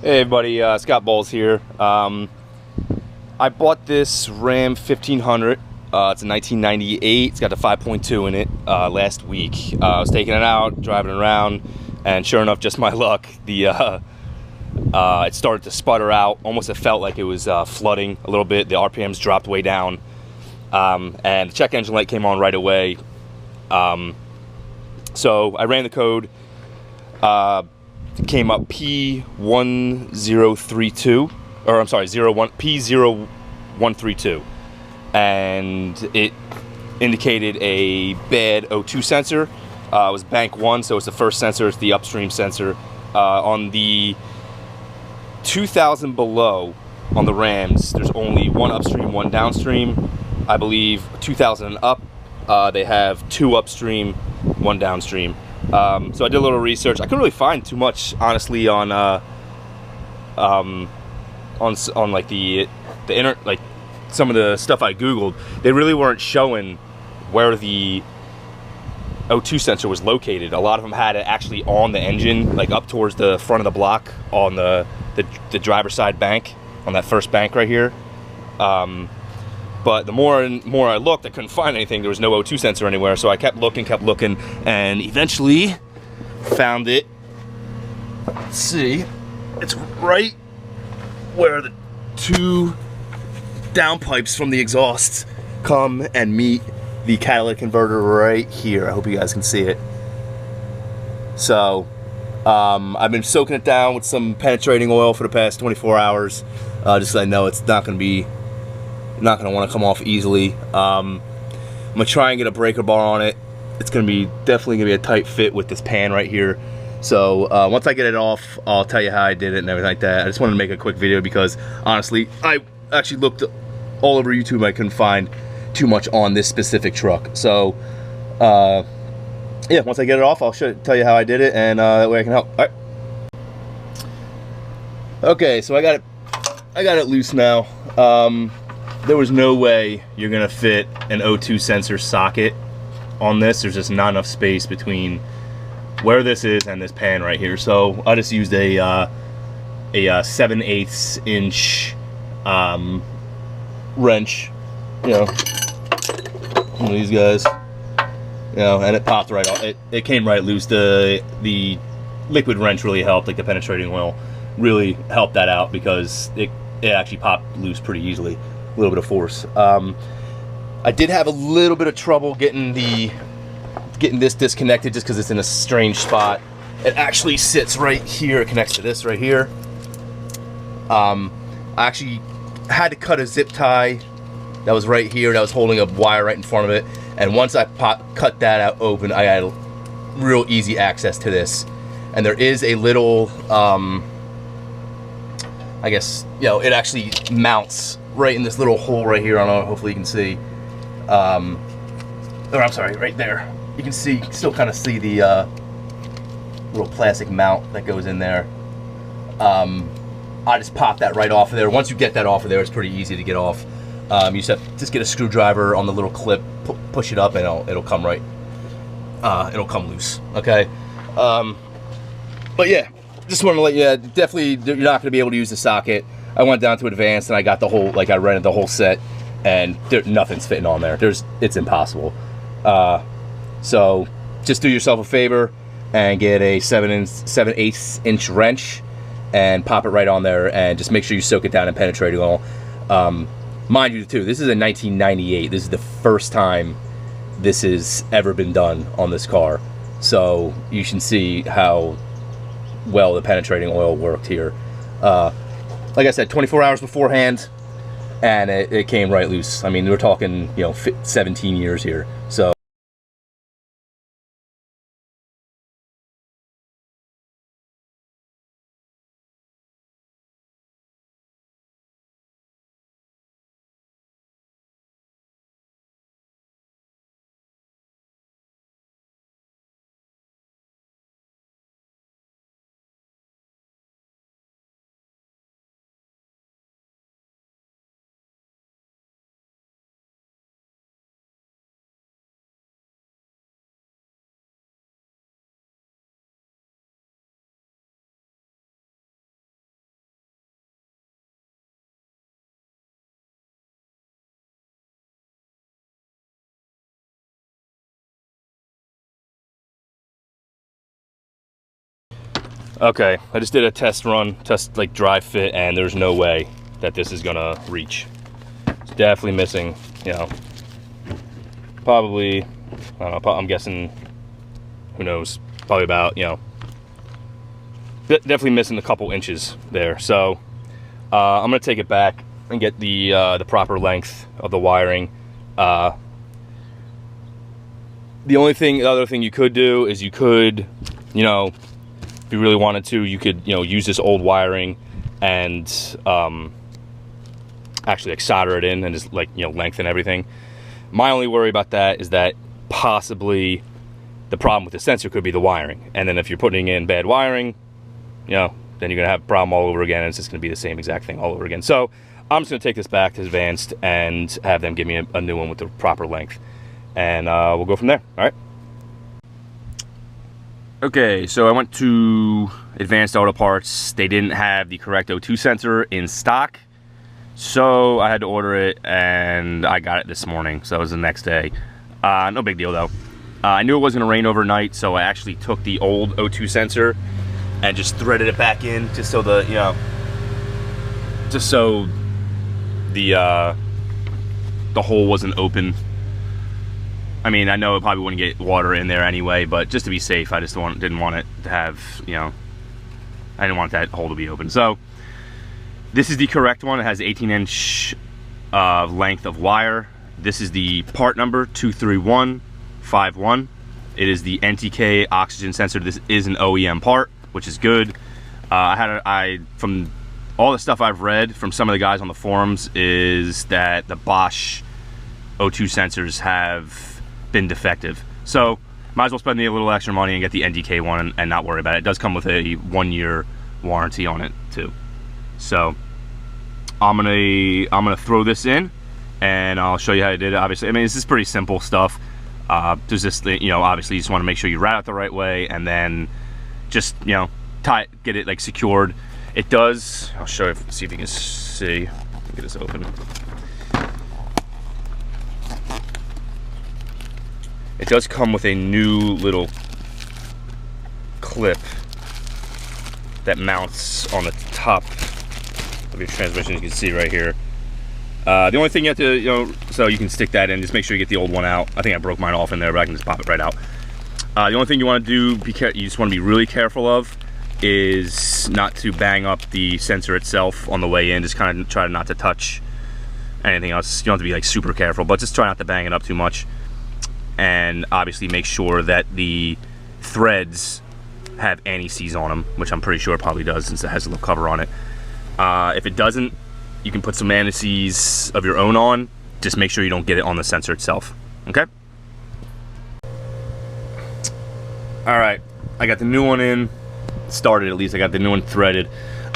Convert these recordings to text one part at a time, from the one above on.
Hey everybody, Scott Bowles here. I bought this Ram 1500. It's a 1998. It's got the 5.2 in it last week. I was taking it out, driving around, and sure enough, just my luck, it started to sputter out. Almost it felt like it was flooding a little bit. The RPMs dropped way down, and the check engine light came on right away. So I ran the code. It came up P1032, or I'm sorry, P0132, and it indicated a bad O2 sensor. It was bank 1, so it's the first sensor. It's the upstream sensor. On the 2000 below, on the Rams, there's only one upstream, one downstream. I believe 2000 and up, they have two upstream, one downstream. So I did a little research. I couldn't really find too much, honestly, on like the internet, like some of the stuff I googled. They really weren't showing where the O2 sensor was located. A lot of them had it actually on the engine, like up towards the front of the block on the driver's side bank, on that first bank right here. But the more and more I looked, I couldn't find anything. There was no O2 sensor anywhere, so I kept looking, and eventually found it. Let's see, it's right where the two downpipes from the exhaust come and meet the catalytic converter right here. I hope you guys can see it. So I've been soaking it down with some penetrating oil for the past 24 hours, just so I know it's not going to want to come off easily. I'm gonna try and get a breaker bar on it. It's definitely gonna be a tight fit with this pan right here. So once I get it off, I'll tell you how I did it and everything like that. I just wanted to make a quick video because honestly, I actually looked all over YouTube. I couldn't find too much on this specific truck. So yeah, once I get it off, I'll tell you how I did it, and that way I can help. All right. Okay, so I got it loose now. There was no way you're gonna fit an O2 sensor socket on this. There's just not enough space between where this is and this pan right here. So I just used a 7/8 inch wrench, you know, one of these guys, you know, and it popped right off. It came right loose. The liquid wrench really helped, like the penetrating oil really helped that out, because it actually popped loose pretty easily. A little bit of force. I did have a little bit of trouble getting this disconnected, just because it's in a strange spot. It actually sits right here. It connects to this right here. I actually had to cut a zip tie that was right here, that was holding a wire right in front of it. And once I cut that out open, I had real easy access to this. And there is a little, I guess, you know, it actually mounts right in this little hole right here. I don't know, hopefully you can see. Or I'm sorry, right there. You can still kind of see the little plastic mount that goes in there. I just popped that right off of there. Once you get that off of there, it's pretty easy to get off. You just have to just get a screwdriver on the little clip, push it up, and it'll come right. It'll come loose. Okay. But yeah, just want to let you. Definitely, you're not going to be able to use the socket. I went down to advanced and I got the whole, like I rented the whole set, and nothing's fitting on there. It's impossible. So just do yourself a favor and get a 7/8 inch wrench and pop it right on there, and just make sure you soak it down in penetrating oil. Mind you too, this is a 1998. This is the first time this has ever been done on this car. So you can see how well the penetrating oil worked here. Like I said, 24 hours beforehand, and it came right loose. I mean, we're talking, you know, 17 years here. So Okay, I just did a test run, like dry fit, and there's no way that this is gonna reach. It's definitely missing, you know, probably, I don't know, I'm guessing, who knows, probably about, you know, definitely missing a couple inches there. So I'm gonna take it back and get the proper length of the wiring. The other thing you could do is you could, you know, if you really wanted to, you could, you know, use this old wiring and actually like solder it in and just, like, you know, lengthen everything. My only worry about that is that possibly the problem with the sensor could be the wiring, and then if you're putting in bad wiring, you know, then you're gonna have a problem all over again, and it's just gonna be the same exact thing all over again. So I'm just gonna take this back to Advanced and have them give me a new one with the proper length, and we'll go from there. All right. Okay, so I went to Advanced Auto Parts. They didn't have the correct O2 sensor in stock, so I had to order it, and I got it this morning, so it was the next day. No big deal though. I knew it was gonna rain overnight, so I actually took the old O2 sensor and just threaded it back in, just so the, you know, just so the hole wasn't open. I mean, I know it probably wouldn't get water in there anyway, but just to be safe, I just didn't want it to have, you know, I didn't want that hole to be open. So this is the correct one. It has 18-inch length of wire. This is the part number 23151. It is the NTK oxygen sensor. This is an OEM part, which is good. From all the stuff I've read from some of the guys on the forums, is that the Bosch O2 sensors have been defective. So might as well spend a little extra money and get the NDK one and not worry about it. It does come with a 1-year warranty on it too. So I'm gonna throw this in, and I'll show you how I did it. Obviously, I mean, this is pretty simple stuff. There's just, you know, obviously you just want to make sure you route it the right way, and then just, you know, get it like secured. It does, I'll show you, see if you can see. Get this open. It does come with a new little clip that mounts on the top of your transmission. You can see right here. The only thing you have to, you know, so you can stick that in, just make sure you get the old one out. I think I broke mine off in there, but I can just pop it right out. The only thing you want to do, you just want to be really careful of, is not to bang up the sensor itself on the way in. Just kind of try not to touch anything else. You don't have to be like super careful, but just try not to bang it up too much. And obviously make sure that the threads have anti-seize on them, which I'm pretty sure it probably does since it has a little cover on it. If it doesn't, you can put some anti-seize of your own on. Just make sure you don't get it on the sensor itself. Okay? Alright, I got the new one in. Started at least. I got the new one threaded.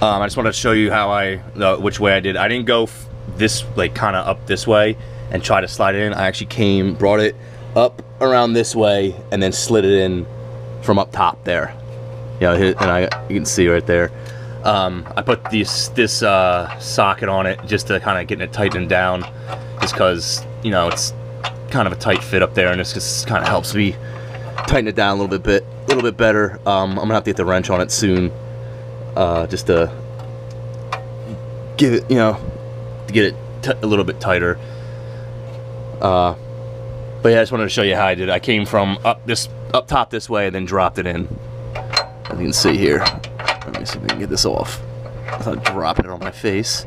I just wanted to show you how which way I did. I didn't go this, like, kind of up this way and try to slide it in. I actually brought it up around this way and then slid it in from up top there. You know, and you can see right there. I put this socket on it just to kind of get it tightened down, just because, you know, it's kind of a tight fit up there, and this just kind of helps me tighten it down a little bit better. I'm gonna have to get the wrench on it soon, just to give it, you know, to get it a little bit tighter. But yeah, I just wanted to show you how I did it. I came from up top this way and then dropped it in. As you can see here. Let me see if we can get this off without dropping it on my face.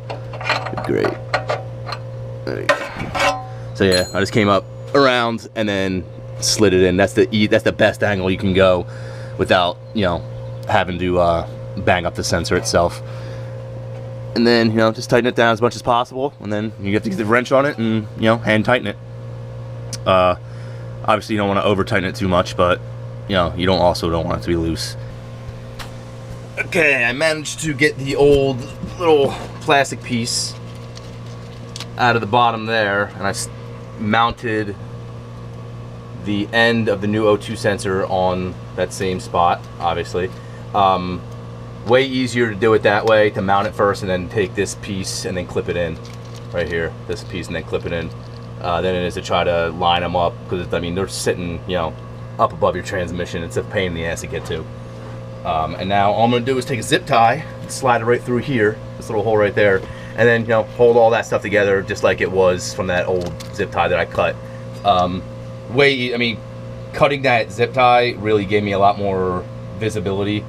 Great. There you go. So yeah, I just came up around and then slid it in. That's the best angle you can go without, you know, having to bang up the sensor itself. And then, you know, just tighten it down as much as possible, and then you have to get the wrench on it and, you know, hand tighten it. Obviously you don't want to over tighten it too much, but, you know, you don't want it to be loose. Okay, I managed to get the old little plastic piece out of the bottom there, and I mounted the end of the new O2 sensor on that same spot, obviously. Way easier to do it that way, to mount it first and then take this piece and then clip it in right here, this piece, and then clip it in, than it is to try to line them up, because I mean, they're sitting, you know, up above your transmission. It's a pain in the ass to get to. And now all I'm gonna do is take a zip tie, slide it right through here, this little hole right there, and then, you know, hold all that stuff together just like it was from that old zip tie that I cut. I mean, cutting that zip tie really gave me a lot more visibility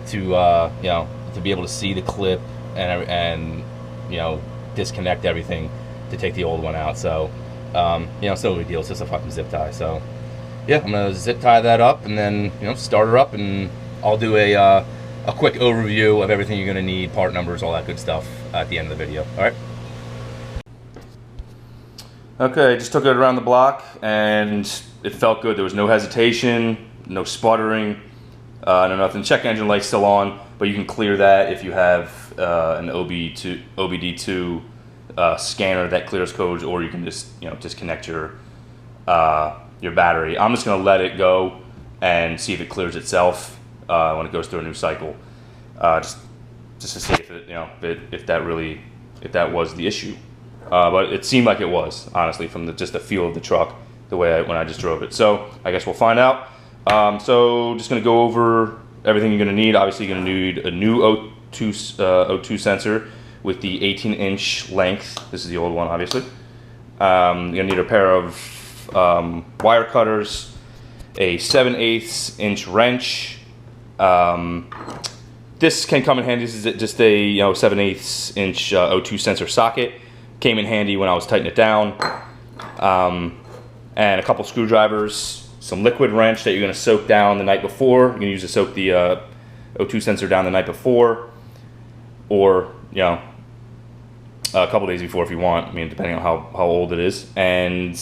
to, you know, to be able to see the clip and you know, disconnect everything to take the old one out. So, you know, it's no big deal. It's just a fucking zip tie. So, yeah, I'm gonna zip tie that up and then, you know, start her up, and I'll do a quick overview of everything you're gonna need, part numbers, all that good stuff at the end of the video. All right. Okay, just took it around the block and it felt good. There was no hesitation, no sputtering, no nothing. Check engine light's still on, but you can clear that if you have an OBD2 scanner that clears codes, or you can just, you know, disconnect your battery. I'm just gonna let it go and see if it clears itself when it goes through a new cycle, just to see if it, you know, if that was the issue. But it seemed like it was, honestly, from just the feel of the truck, the way when I just drove it. So I guess we'll find out. So just gonna go over everything you're gonna need. Obviously, you're gonna need a new O2 sensor with the 18-inch length. This is the old one, obviously. You're gonna need a pair of wire cutters, a 7/8 inch wrench. This can come in handy. This is just a, you know, 7/8 inch O2 sensor socket. Came in handy when I was tightening it down. And a couple screwdrivers, some liquid wrench that you're gonna soak down the night before. You're gonna use to soak the O2 sensor down the night before, or, you know, a couple days before if you want. I mean, depending on how old it is. And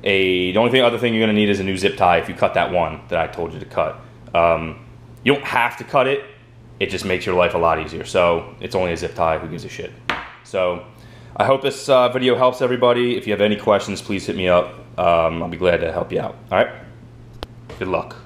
the only other thing you're gonna need is a new zip tie if you cut that one that I told you to cut. You don't have to cut it. It just makes your life a lot easier. So it's only a zip tie. Who gives a shit? So I hope this video helps everybody. If you have any questions, please hit me up. I'll be glad to help you out. All right. Good luck.